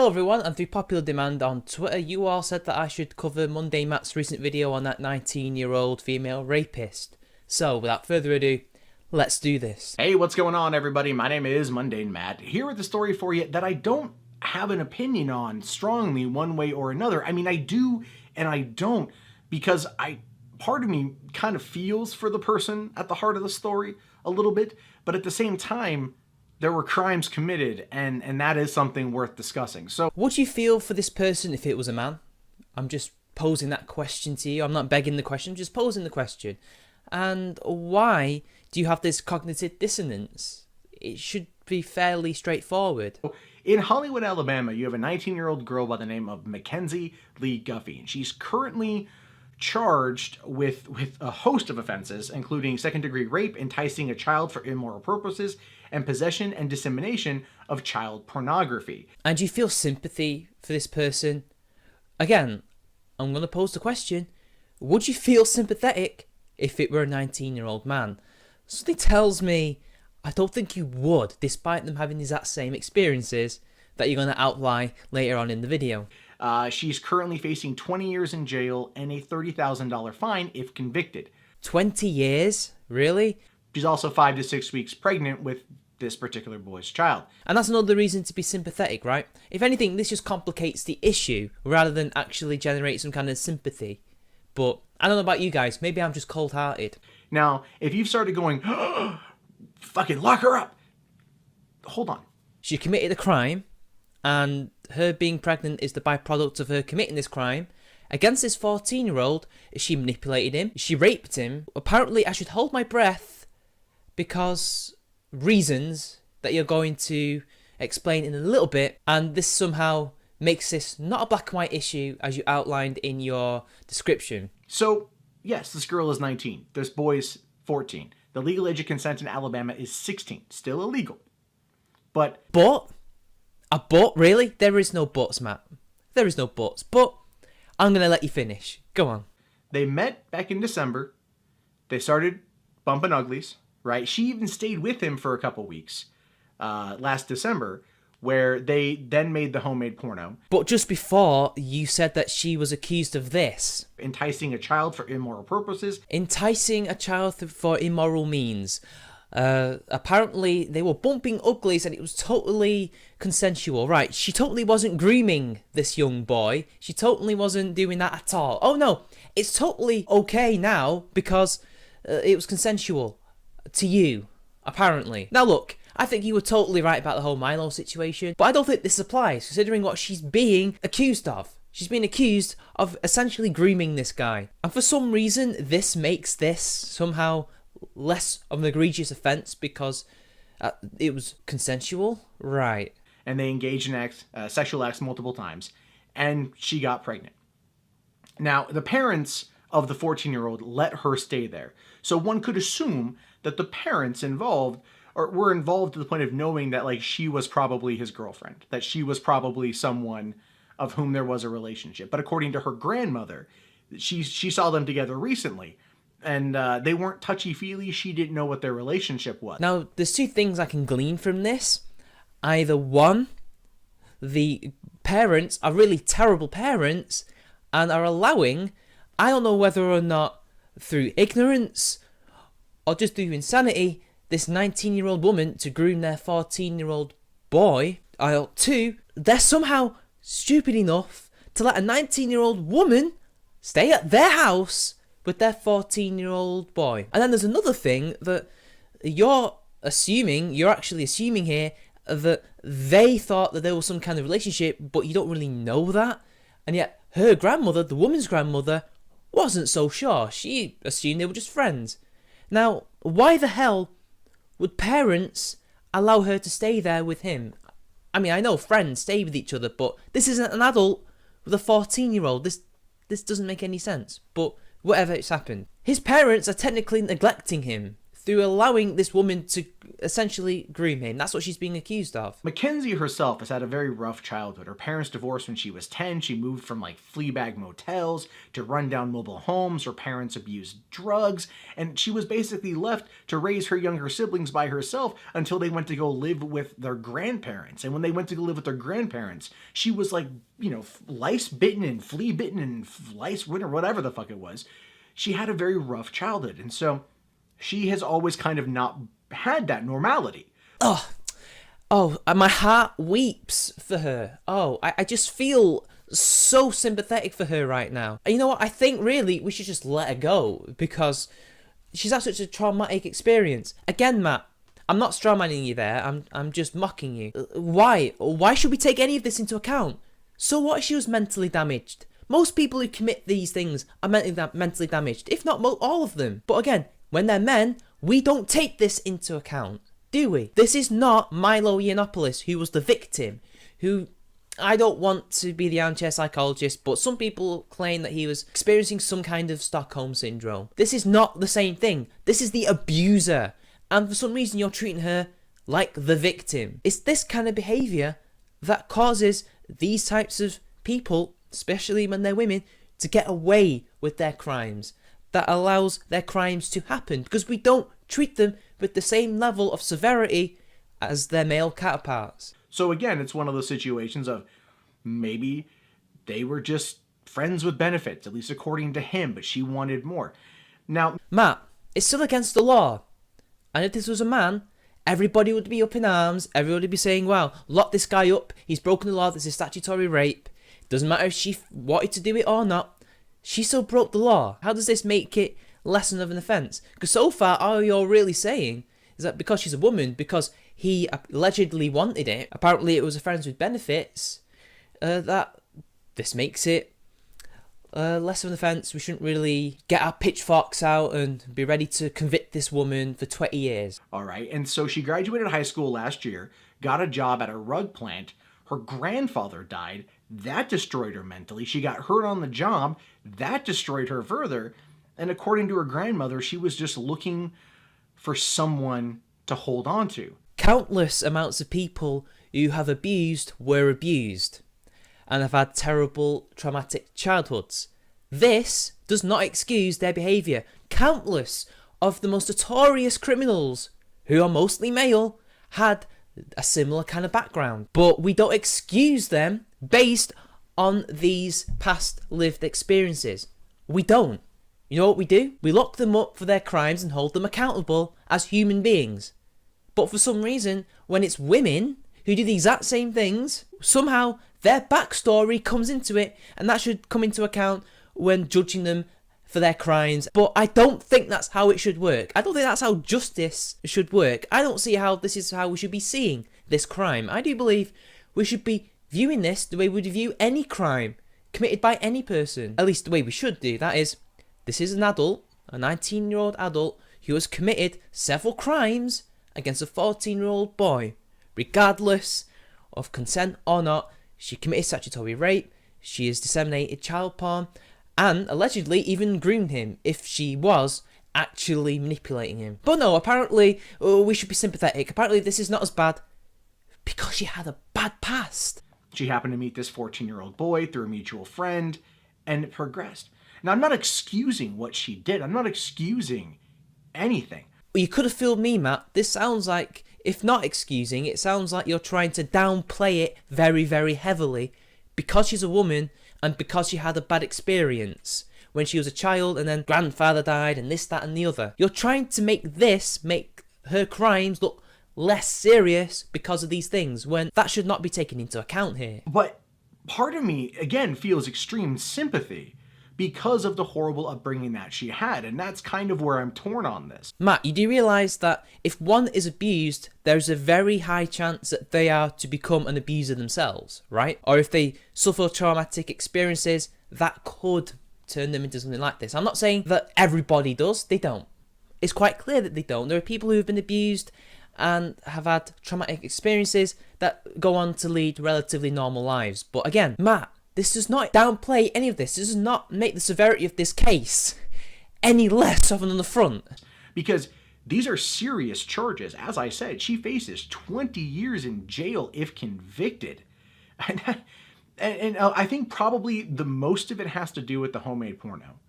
Hello everyone, and through popular demand on Twitter, you all said that I should cover MundaneMatt's recent video on that 19-year-old female rapist. So, without further ado, let's do this. Hey, what's going on everybody? My name is MundaneMatt, here with a story for you that I don't have an opinion on strongly one way or another. I mean, I do and I don't, because part of me kind of feels for the person at the heart of the story a little bit, but at the same time, there were crimes committed, and that is something worth discussing. So, would you feel for this person if it was a man? I'm just posing that question to you. I'm not begging the question, I'm just posing the question. And why do you have this cognitive dissonance? It should be fairly straightforward. in Hollywood, Alabama, you have a 19-year-old girl by the name of Mackenzie Lee Guffey, and she's currently charged with a host of offenses, including second-degree rape, enticing a child for immoral purposes, and possession and dissemination of child pornography. And you feel sympathy for this person? Again, I'm going to pose the question, would you feel sympathetic if it were a 19-year-old man? Something tells me I don't think you would, despite them having these exact same experiences that you're going to outline later on in the video. She's currently facing 20 years in jail and a $30,000 fine if convicted. 20 years? Really? She's also 5 to 6 weeks pregnant with this particular boy's child. And that's another reason to be sympathetic, right? If anything, this just complicates the issue rather than actually generate some kind of sympathy. But I don't know about you guys, maybe I'm just cold-hearted. Now, if you've started going, fucking lock her up, hold on. She committed a crime, and her being pregnant is the byproduct of her committing this crime. Against this 14-year-old, she manipulated him, she raped him. Apparently, I should hold my breath because reasons that you're going to explain in a little bit, and this somehow makes this not a black and white issue as you outlined in your description. So, yes, this girl is 19. This boy's 14. The legal age of consent in Alabama is 16. Still illegal. But? A but? Really? There is no buts, Matt. There is no buts. But I'm going to let you finish. Go on. They met back in December. They started bumping uglies, right? She even stayed with him for a couple weeks last December, where they then made the homemade porno. But just before, you said that she was accused of this. Enticing a child for immoral purposes. Enticing a child for immoral means. Apparently, they were bumping uglies and it was totally consensual. Right, she totally wasn't grooming this young boy. She totally wasn't doing that at all. Oh no, it's totally okay now because it was consensual to you, apparently. Now look, I think you were totally right about the whole Milo situation, but I don't think this applies, considering what she's being accused of. She's being accused of essentially grooming this guy. And for some reason, this makes this somehow less of an egregious offence because it was consensual. Right. And they engaged in sexual acts multiple times, and she got pregnant. Now, the parents of the 14-year-old let her stay there. So one could assume that the parents involved were involved to the point of knowing that, like, she was probably his girlfriend, that she was probably someone of whom there was a relationship. But according to her grandmother, she saw them together recently, and they weren't touchy-feely. She didn't know what their relationship was. Now, there's two things I can glean from this. Either one, the parents are really terrible parents and are allowing, I don't know whether or not through ignorance or just through insanity, this 19-year-old woman to groom their 14-year-old boy. Or two, they're somehow stupid enough to let a 19-year-old woman stay at their house with their 14-year-old boy. And then there's another thing that you're actually assuming here, that they thought that there was some kind of relationship, but you don't really know that. And yet her grandmother, the woman's grandmother, wasn't so sure. She assumed they were just friends. Now, why the hell would parents allow her to stay there with him? I mean, I know friends stay with each other, but this isn't an adult with a 14-year-old. This doesn't make any sense. But whatever, it's happened. His parents are technically neglecting him through allowing this woman to essentially groom him. That's what she's being accused of. Mackenzie herself has had a very rough childhood. Her parents divorced when she was 10. She moved from like Fleabag motels to rundown mobile homes. Her parents abused drugs, and she was basically left to raise her younger siblings by herself until they went to go live with their grandparents. And when they went to go live with their grandparents, she was like, you know, lice bitten and flea bitten and lice winter, whatever the fuck it was. She had a very rough childhood, and so she has always kind of not had that normality. Oh, my heart weeps for her. I just feel so sympathetic for her right now. And you know what? I think really we should just let her go, because she's had such a traumatic experience. Again, Matt, I'm not strawmanning you there. I'm just mocking you. Why? Why should we take any of this into account? So what if she was mentally damaged? Most people who commit these things are mentally damaged, if not all of them. But again, when they're men, we don't take this into account, do we? This is not Milo Yiannopoulos, who was the victim, who, I don't want to be the armchair psychologist, but some people claim that he was experiencing some kind of Stockholm syndrome. This is not the same thing. This is the abuser. And for some reason, you're treating her like the victim. It's this kind of behaviour that causes these types of people, especially when they're women, to get away with their crimes. That allows their crimes to happen, because we don't treat them with the same level of severity as their male counterparts. So again, it's one of those situations of maybe they were just friends with benefits, at least according to him, but she wanted more. Now, Matt, it's still against the law. And if this was a man, everybody would be up in arms. Everybody would be saying, wow, lock this guy up. He's broken the law. This is statutory rape. Doesn't matter if she wanted to do it or not. She still broke the law. How does this make it lessen of an offence? Because so far, all you're really saying is that because she's a woman, because he allegedly wanted it, apparently it was a friends with benefits, that this makes it less of an offence. We shouldn't really get our pitchforks out and be ready to convict this woman for 20 years. All right, and so she graduated high school last year, got a job at a rug plant. Her grandfather died. That destroyed her mentally. She got hurt on the job. That destroyed her further. And according to her grandmother, she was just looking for someone to hold on to. Countless amounts of people who have abused were abused and have had terrible traumatic childhoods. This does not excuse their behaviour. Countless of the most notorious criminals, who are mostly male, had a similar kind of background. But we don't excuse them based on these past lived experiences. We don't. You know what we do? We lock them up for their crimes and hold them accountable as human beings. But for some reason, when it's women who do the exact same things, somehow their backstory comes into it, and that should come into account when judging them for their crimes. But I don't think that's how it should work. I don't think that's how justice should work. I don't see how this is how we should be seeing this crime. I do believe we should be viewing this the way we would view any crime committed by any person. At least the way we should do. That is, this is an adult, a 19-year-old adult, who has committed several crimes against a 14-year-old boy. Regardless of consent or not, she committed statutory rape, she has disseminated child porn, and allegedly even groomed him if she was actually manipulating him. But no, apparently we should be sympathetic. Apparently this is not as bad because she had a bad past. She happened to meet this 14-year-old boy through a mutual friend, and it progressed. Now, I'm not excusing what she did. I'm not excusing anything. Well, you could have fooled me, Matt. This sounds like, if not excusing, it sounds like you're trying to downplay it very, very heavily because she's a woman and because she had a bad experience when she was a child and then grandfather died and this, that and the other. You're trying to make her crimes look less serious because of these things when that should not be taken into account here. But part of me, again, feels extreme sympathy because of the horrible upbringing that she had, and that's kind of where I'm torn on this. Matt, you do realise that if one is abused, there's a very high chance that they are to become an abuser themselves, right? Or if they suffer traumatic experiences, that could turn them into something like this. I'm not saying that everybody does, they don't. It's quite clear that they don't. There are people who have been abused and have had traumatic experiences that go on to lead relatively normal lives. But again, Matt, this does not downplay any of this. This does not make the severity of this case any less often on the front. Because These are serious charges. As I said, she faces 20 years in jail if convicted. And I think probably the most of it has to do with the homemade porno.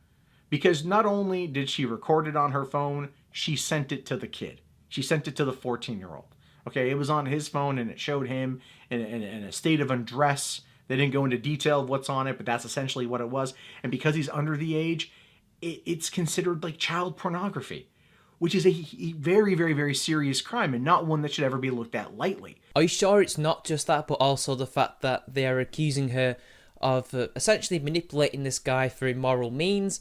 Because not only did she record it on her phone, she sent it to the kid. She sent it to the 14-year-old. Okay, it was on his phone and it showed him in a state of undress. They didn't go into detail of what's on it, but that's essentially what it was. And because he's under the age, it's considered like child pornography, which is a very, very, very serious crime and not one that should ever be looked at lightly. Are you sure it's not just that, but also the fact that they are accusing her of essentially manipulating this guy for immoral means,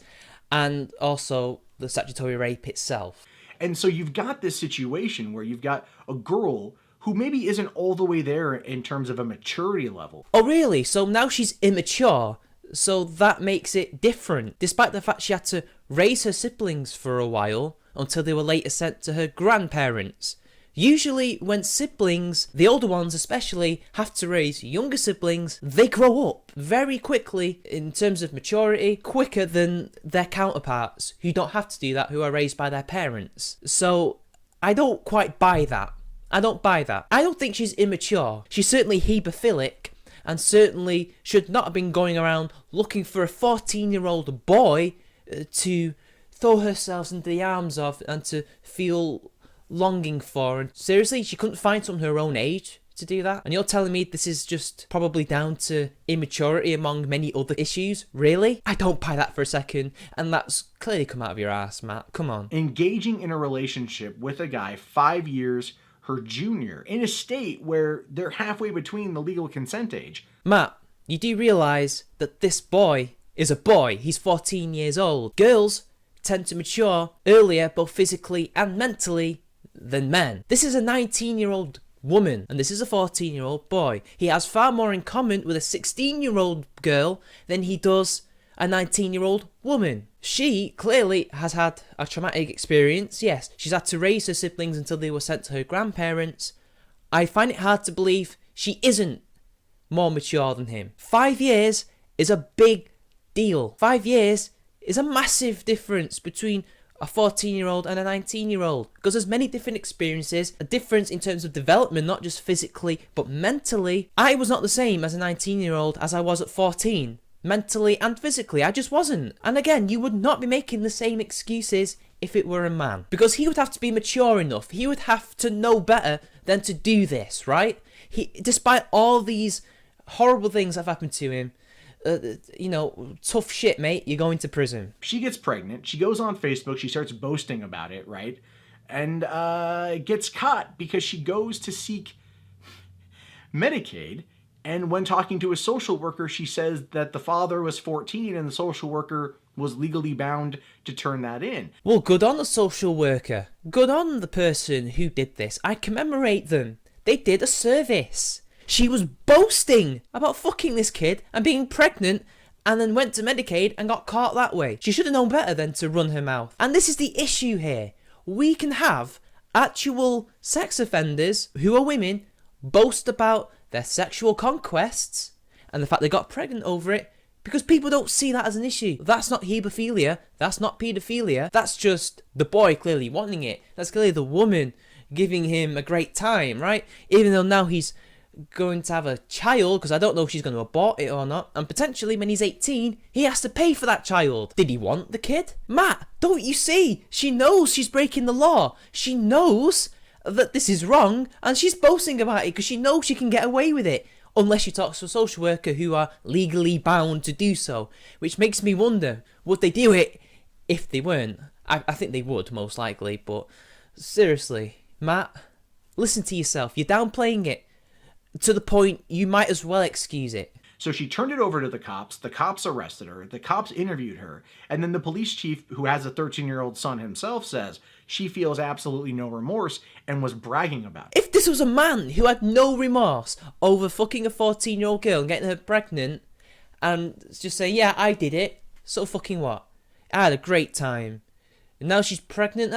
and also the statutory rape itself? And so you've got this situation where you've got a girl who maybe isn't all the way there in terms of a maturity level. Oh really? So now she's immature, so that makes it different, despite the fact she had to raise her siblings for a while until they were later sent to her grandparents. Usually when siblings, the older ones especially, have to raise younger siblings, they grow up very quickly in terms of maturity, quicker than their counterparts who don't have to do that, who are raised by their parents. So I don't quite buy that. I don't buy that. I don't think she's immature. She's certainly hebephilic and certainly should not have been going around looking for a 14-year-old boy to throw herself into the arms of and to feel longing for. And seriously, she couldn't find someone her own age to do that? And you're telling me this is just probably down to immaturity among many other issues? Really? I don't buy that for a second. And that's clearly come out of your ass, Matt. Come on. Engaging in a relationship with a guy 5 years her junior in a state where they're halfway between the legal consent age. Matt, you do realise that this boy is a boy. He's 14 years old. Girls tend to mature earlier, both physically and mentally, than men. This is a 19-year-old woman, and this is a 14-year-old boy. He has far more in common with a 16-year-old girl than he does a 19-year-old woman. She clearly has had a traumatic experience. Yes, she's had to raise her siblings until they were sent to her grandparents. I find it hard to believe she isn't more mature than him. 5 years is a big deal. 5 years is a massive difference between a 14-year-old and a 19-year-old, because there's many different experiences, a difference in terms of development, not just physically but mentally. I was not the same as a 19-year-old as I was at 14, mentally and physically. I just wasn't. And again, you would not be making the same excuses if it were a man, because he would have to be mature enough, he would have to know better than to do this, right? Despite all these horrible things that have happened to him, tough shit, mate, you're going to prison. She gets pregnant, she goes on Facebook, she starts boasting about it, right? And gets caught because she goes to seek Medicaid, and when talking to a social worker, she says that the father was 14 and the social worker was legally bound to turn that in. Well, good on the social worker. Good on the person who did this. I commemorate them. They did a service. She was boasting about fucking this kid and being pregnant, and then went to Medicaid and got caught that way. She should have known better than to run her mouth. And this is the issue here. We can have actual sex offenders who are women boast about their sexual conquests and the fact they got pregnant over it, because people don't see that as an issue. That's not hebephilia. That's not paedophilia. That's just the boy clearly wanting it. That's clearly the woman giving him a great time, right? Even though now he's going to have a child, because I don't know if she's going to abort it or not, and potentially when he's 18 he has to pay for that child. Did he want the kid? Matt, don't you see? She knows she's breaking the law. She knows that this is wrong, and she's boasting about it because she knows she can get away with it, unless she talks to a social worker who are legally bound to do so, which makes me wonder, would they do it if they weren't? I think they would, most likely. But seriously, Matt, listen to yourself. You're downplaying it to the point you might as well excuse it. So she turned it over to the cops arrested her, the cops interviewed her, and then the police chief, who has a 13-year-old son himself, says she feels absolutely no remorse and was bragging about it. If this was a man who had no remorse over fucking a 14-year-old girl and getting her pregnant and just saying, yeah, I did it, so fucking what? I had a great time. And now she's pregnant?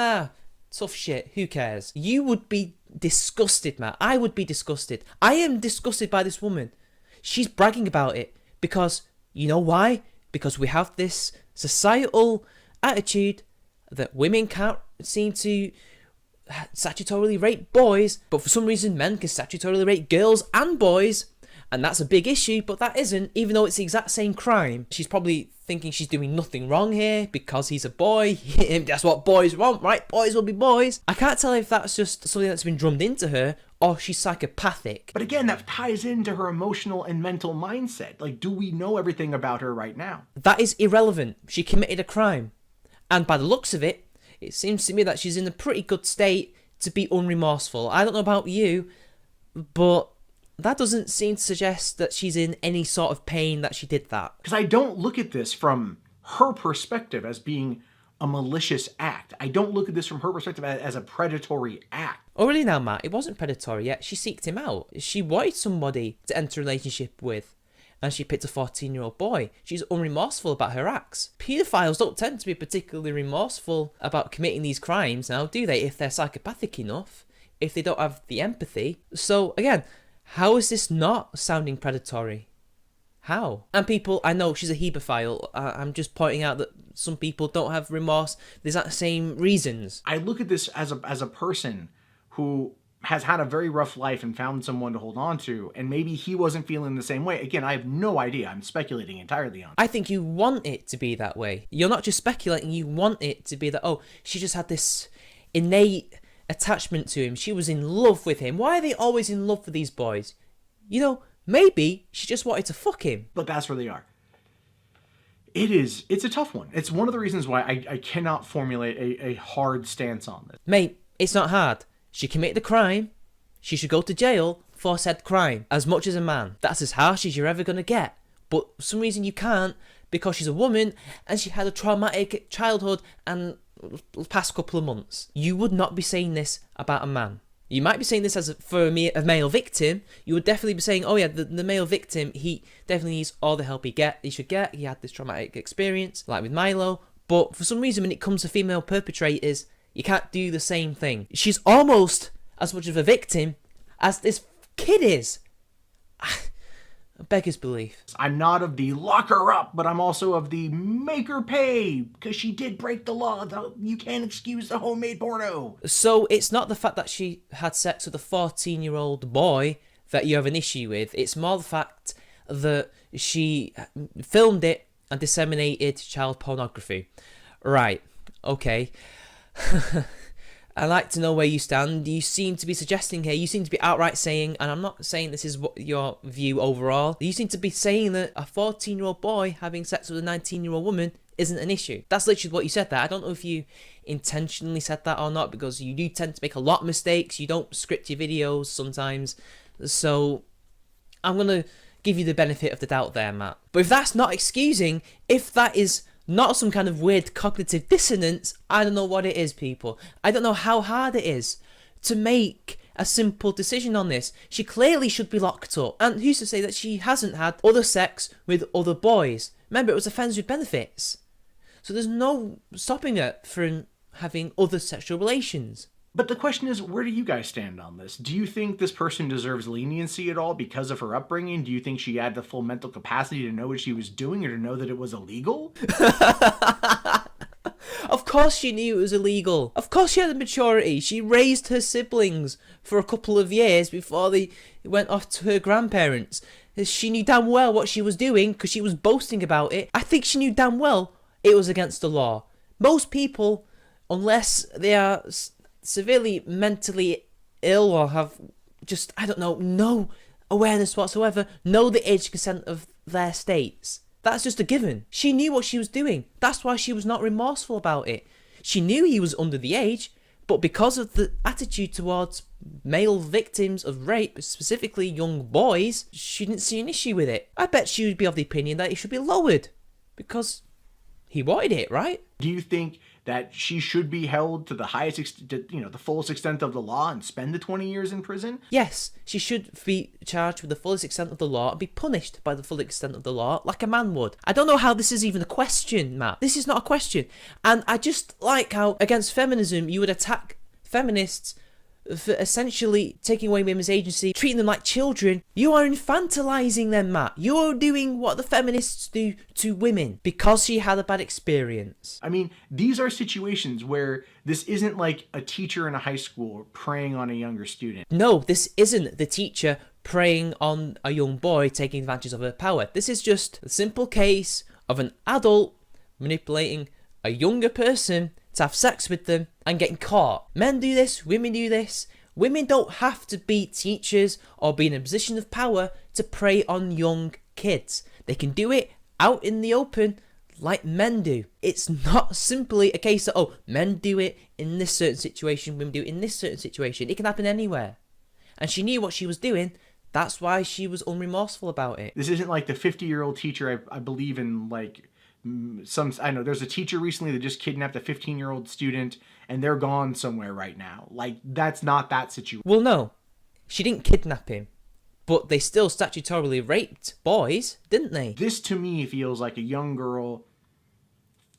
Tough shit, who cares? You would be disgusted, Matt. I would be disgusted. I am disgusted by this woman. She's bragging about it because, you know why? Because we have this societal attitude that women can't seem to statutorily rape boys, but for some reason men can statutorily rape girls and boys, and that's a big issue, but that isn't, even though it's the exact same crime. She's probably thinking she's doing nothing wrong here because he's a boy. That's what boys want, right? Boys will be boys. I can't tell if that's just something that's been drummed into her or she's psychopathic. But again, that ties into her emotional and mental mindset. Like, do we know everything about her right now? That is irrelevant. She committed a crime. And by the looks of it, it seems to me that she's in a pretty good state to be unremorseful. I don't know about you, but that doesn't seem to suggest that she's in any sort of pain that she did that. Because I don't look at this from her perspective as being a malicious act. I don't look at this from her perspective as a predatory act. Oh, really now, Matt? It wasn't predatory yet. She seeked him out. She wanted somebody to enter a relationship with, and she picked a 14-year-old boy. She's unremorseful about her acts. Paedophiles don't tend to be particularly remorseful about committing these crimes now, do they? If they're psychopathic enough, if they don't have the empathy. So, again, how is this not sounding predatory? How? And people, I know she's a hebephile. I'm just pointing out that some people don't have remorse. There's not the same reasons. I look at this as a person who has had a very rough life and found someone to hold on to, and maybe he wasn't feeling the same way. Again, I have no idea. I'm speculating entirely on it. I think you want it to be that way. You're not just speculating, you want it to be that, oh, she just had this innate attachment to him. She was in love with him. Why are they always in love with these boys? You know, maybe she just wanted to fuck him. But that's where they are. It's a tough one. It's one of the reasons why I cannot formulate a hard stance on this. Mate, it's not hard. She committed a crime. She should go to jail for said crime, as much as a man. That's as harsh as you're ever going to get. But for some reason you can't, because she's a woman and she had a traumatic childhood and past couple of months. You would not be saying this about a man. You might be saying this for a male victim. You would definitely be saying, oh yeah, the male victim, he definitely needs all the help he should get. He had this traumatic experience, like with Milo. But for some reason, when it comes to female perpetrators, you can't do the same thing. She's almost as much of a victim as this kid is. Beggar's belief. I'm not of the lock her up, but I'm also of the make her pay, because she did break the law. You can't excuse the homemade porno. So it's not the fact that she had sex with a 14-year-old boy that you have an issue with. It's more the fact that she filmed it and disseminated child pornography. Right, okay. I'd like to know where you stand. You seem to be suggesting here, you seem to be outright saying, and I'm not saying this is your view overall, you seem to be saying that a 14-year-old boy having sex with a 19-year-old woman isn't an issue. That's literally what you said there. I don't know if you intentionally said that or not, because you do tend to make a lot of mistakes. You don't script your videos sometimes. So I'm going to give you the benefit of the doubt there, Matt. But if that's not excusing, if that is not some kind of weird cognitive dissonance, I don't know what it is, people. I don't know how hard it is to make a simple decision on this. She clearly should be locked up. And who's to say that she hasn't had other sex with other boys? Remember, it was offence with benefits. So there's no stopping her from having other sexual relations. But the question is, where do you guys stand on this? Do you think this person deserves leniency at all because of her upbringing? Do you think she had the full mental capacity to know what she was doing or to know that it was illegal? Of course she knew it was illegal. Of course she had the maturity. She raised her siblings for a couple of years before they went off to her grandparents. She knew damn well what she was doing because she was boasting about it. I think she knew damn well it was against the law. Most people, unless they are severely mentally ill or have just, I don't know, no awareness whatsoever, know the age consent of their states. That's just a given. She knew what she was doing. That's why she was not remorseful about it. She knew he was under the age, but because of the attitude towards male victims of rape, specifically young boys, she didn't see an issue with it. I bet she would be of the opinion that it should be lowered because he wanted it, right? Do you think that she should be held to the highest, the fullest extent of the law and spend the 20 years in prison? Yes, she should be charged with the fullest extent of the law and be punished by the full extent of the law like a man would. I don't know how this is even a question, Matt. This is not a question. And I just like how against feminism you would attack feminists for essentially taking away women's agency, treating them like children. You are infantilizing them, Matt. You're doing what the feminists do to women because she had a bad experience. I mean, these are situations where this isn't like a teacher in a high school preying on a younger student. No, this isn't the teacher preying on a young boy taking advantage of her power. This is just a simple case of an adult manipulating a younger person to have sex with them and getting caught. Men do this, women do this. Women don't have to be teachers or be in a position of power to prey on young kids. They can do it out in the open like men do. It's not simply a case of, oh, men do it in this certain situation, women do it in this certain situation. It can happen anywhere. And she knew what she was doing. That's why she was unremorseful about it. This isn't like the 50-year-old teacher, I believe in, like, I know there's a teacher recently that just kidnapped a 15-year-old student and they're gone somewhere right now. Like, that's not that situation. Well, no, she didn't kidnap him, but they still statutorily raped boys, didn't they? This to me feels like a young girl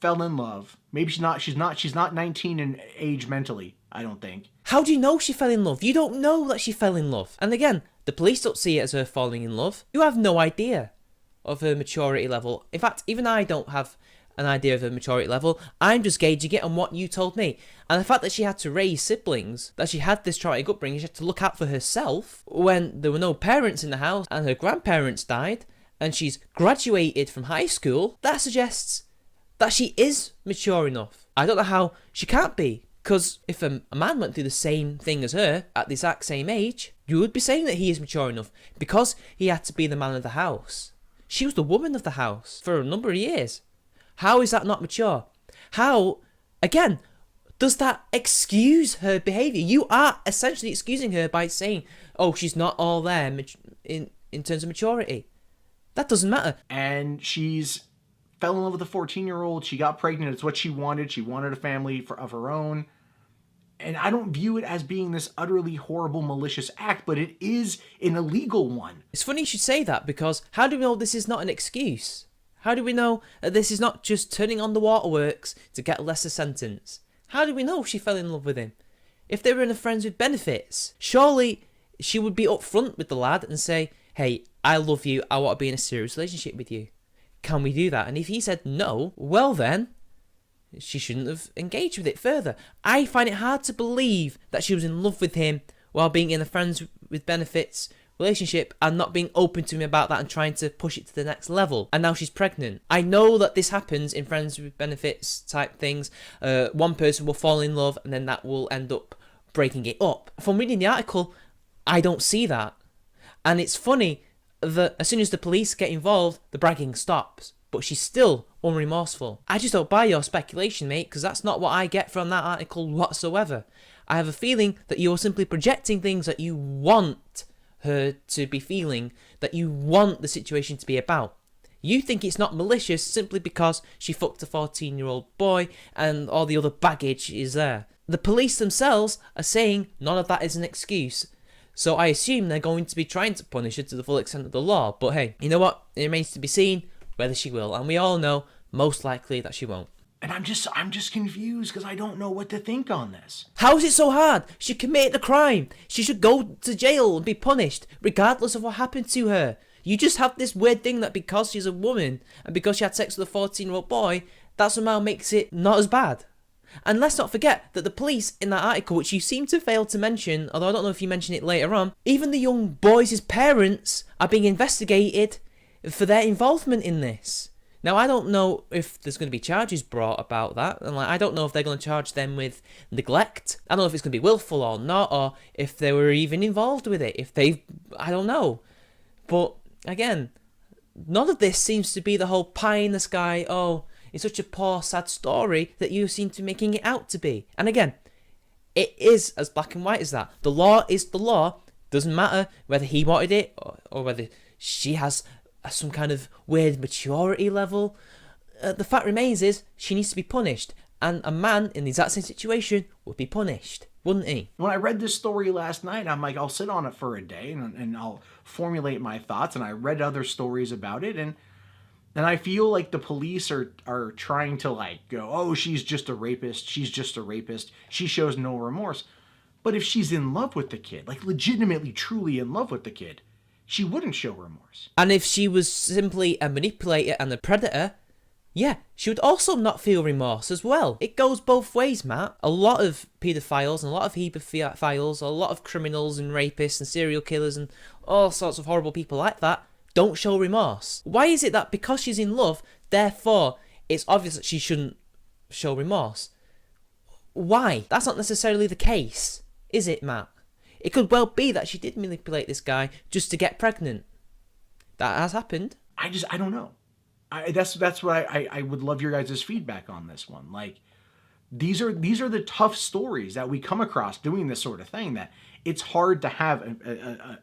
fell in love. Maybe she's not 19 in age mentally, I don't think. How do you know she fell in love? You don't know that she fell in love. And again, the police don't see it as her falling in love. You have no idea of her maturity level. In fact, even I don't have an idea of her maturity level. I'm just gauging it on what you told me. And the fact that she had to raise siblings, that she had this traumatic upbringing, she had to look out for herself when there were no parents in the house and her grandparents died and she's graduated from high school, that suggests that she is mature enough. I don't know how she can't be, because if a man went through the same thing as her at the exact same age, you would be saying that he is mature enough because he had to be the man of the house. She was the woman of the house for a number of years. How is that not mature? How, again, does that excuse her behaviour? You are essentially excusing her by saying, oh, she's not all there in terms of maturity. That doesn't matter. And she's fell in love with a 14-year-old. She got pregnant. It's what she wanted. She wanted a family of her own. And I don't view it as being this utterly horrible, malicious act, but it is an illegal one. It's funny you should say that, because how do we know this is not an excuse? How do we know that this is not just turning on the waterworks to get a lesser sentence? How do we know she fell in love with him? If they were in a friends with benefits, surely she would be upfront with the lad and say, hey, I love you, I want to be in a serious relationship with you. Can we do that? And if he said no, well then, she shouldn't have engaged with it further. I find it hard to believe that she was in love with him while being in a friends with benefits relationship and not being open to him about that and trying to push it to the next level. And now she's pregnant. I know that this happens in friends with benefits type things. One person will fall in love and then that will end up breaking it up. From reading the article, I don't see that. And it's funny that as soon as the police get involved, the bragging stops. But she's still unremorseful. I just don't buy your speculation, mate, because that's not what I get from that article whatsoever. I have a feeling that you're simply projecting things that you want her to be feeling, that you want the situation to be about. You think it's not malicious simply because she fucked a 14-year-old boy and all the other baggage is there. The police themselves are saying none of that is an excuse. So I assume they're going to be trying to punish her to the full extent of the law. But hey, you know what? It remains to be seen whether she will. And we all know, most likely, that she won't. And I'm just confused because I don't know what to think on this. How is it so hard? She committed a crime. She should go to jail and be punished, regardless of what happened to her. You just have this weird thing that because she's a woman and because she had sex with a 14-year-old boy, that somehow makes it not as bad. And let's not forget that the police in that article, which you seem to fail to mention, although I don't know if you mention it later on, even the young boys' parents are being investigated for their involvement in this. Now, I don't know if there's going to be charges brought about that, and I don't know if they're going to charge them with neglect. I don't know if it's going to be willful or not, or if they were even involved with it. I don't know. But again, none of this seems to be the whole pie in the sky, oh, it's such a poor, sad story that you seem to be making it out to be. And again, it is as black and white as that. The law is the law. Doesn't matter whether he wanted it or whether she has some kind of weird maturity level. The fact remains is she needs to be punished. And a man in the exact same situation would be punished, wouldn't he? When I read this story last night, I'm like, I'll sit on it for a day and I'll formulate my thoughts. And I read other stories about it, and I feel like the police are trying to like go, oh, she's just a rapist. She's just a rapist. She shows no remorse. But if she's in love with the kid, like legitimately, truly in love with the kid, she wouldn't show remorse. And if she was simply a manipulator and a predator, yeah, she would also not feel remorse as well. It goes both ways, Matt. A lot of paedophiles and a lot of hebephiles, a lot of criminals and rapists and serial killers and all sorts of horrible people like that don't show remorse. Why is it that because she's in love, therefore it's obvious that she shouldn't show remorse? Why? That's not necessarily the case, is it, Matt? It could well be that she did manipulate this guy just to get pregnant. That has happened. I don't know. That's what I would love your guys' feedback on this one. Like, these are the tough stories that we come across doing this sort of thing that it's hard to have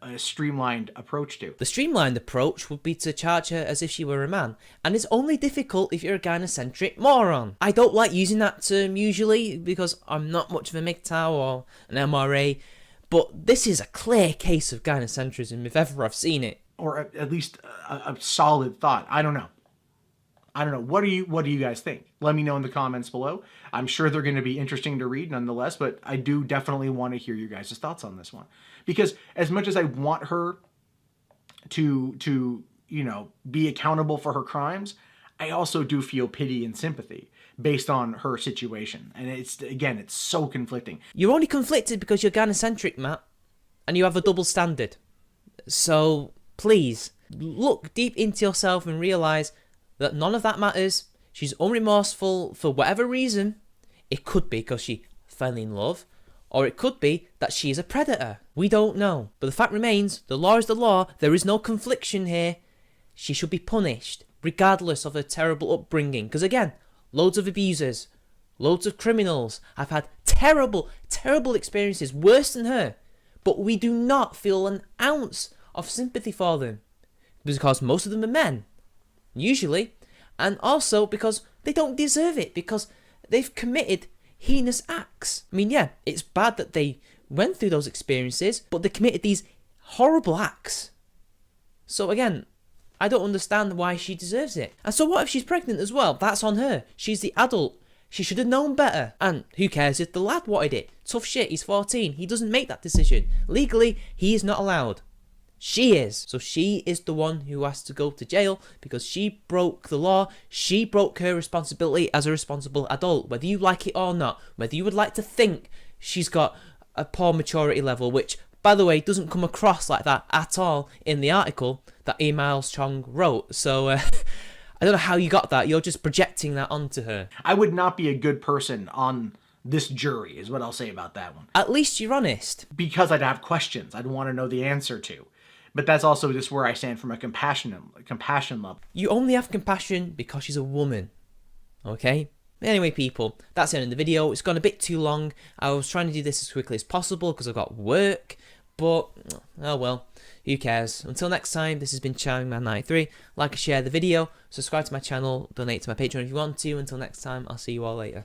a streamlined approach to. The streamlined approach would be to charge her as if she were a man, and it's only difficult if you're a gynocentric moron. I don't like using that term usually because I'm not much of a MGTOW or an MRA, but this is a clear case of gynocentrism if ever I've seen it. Or at least a solid thought. I don't know. What do you guys think? Let me know in the comments below. I'm sure they're going to be interesting to read nonetheless, but I do definitely want to hear your guys' thoughts on this one. Because as much as I want her to be accountable for her crimes, I also do feel pity and sympathy based on her situation. And it's so conflicting. You're only conflicted because you're gynocentric, Matt, and you have a double standard. So please look deep into yourself and realize that none of that matters. She's unremorseful for whatever reason. It could be because she fell in love, or it could be that she is a predator. We don't know. But the fact remains, the law is the law. There is no confliction here. She should be punished, regardless of her terrible upbringing. Because again, loads of abusers, loads of criminals have had terrible, terrible experiences, worse than her. But we do not feel an ounce of sympathy for them. Because most of them are men. Usually, and also because they don't deserve it, because they've committed heinous acts. I mean, yeah, it's bad that they went through those experiences, but they committed these horrible acts. So again, I don't understand why she deserves it. And so what if she's pregnant as well? That's on her. She's the adult. She should have known better. And who cares if the lad wanted it? Tough shit, he's 14. He doesn't make that decision. Legally, he is not allowed. She is. So she is the one who has to go to jail because she broke the law. She broke her responsibility as a responsible adult, whether you like it or not. Whether you would like to think she's got a poor maturity level, which, by the way, doesn't come across like that at all in the article that E. Miles Chong wrote. So I don't know how you got that. You're just projecting that onto her. I would not be a good person on this jury, is what I'll say about that one. At least you're honest. Because I'd have questions I'd want to know the answer to. But that's also just where I stand from a compassion level. You only have compassion because she's a woman. Okay? Anyway, people, that's the end of the video. It's gone a bit too long. I was trying to do this as quickly as possible because I've got work. But, oh well, who cares? Until next time, this has been CharmingMan93. Like and share the video. Subscribe to my channel. Donate to my Patreon if you want to. Until next time, I'll see you all later.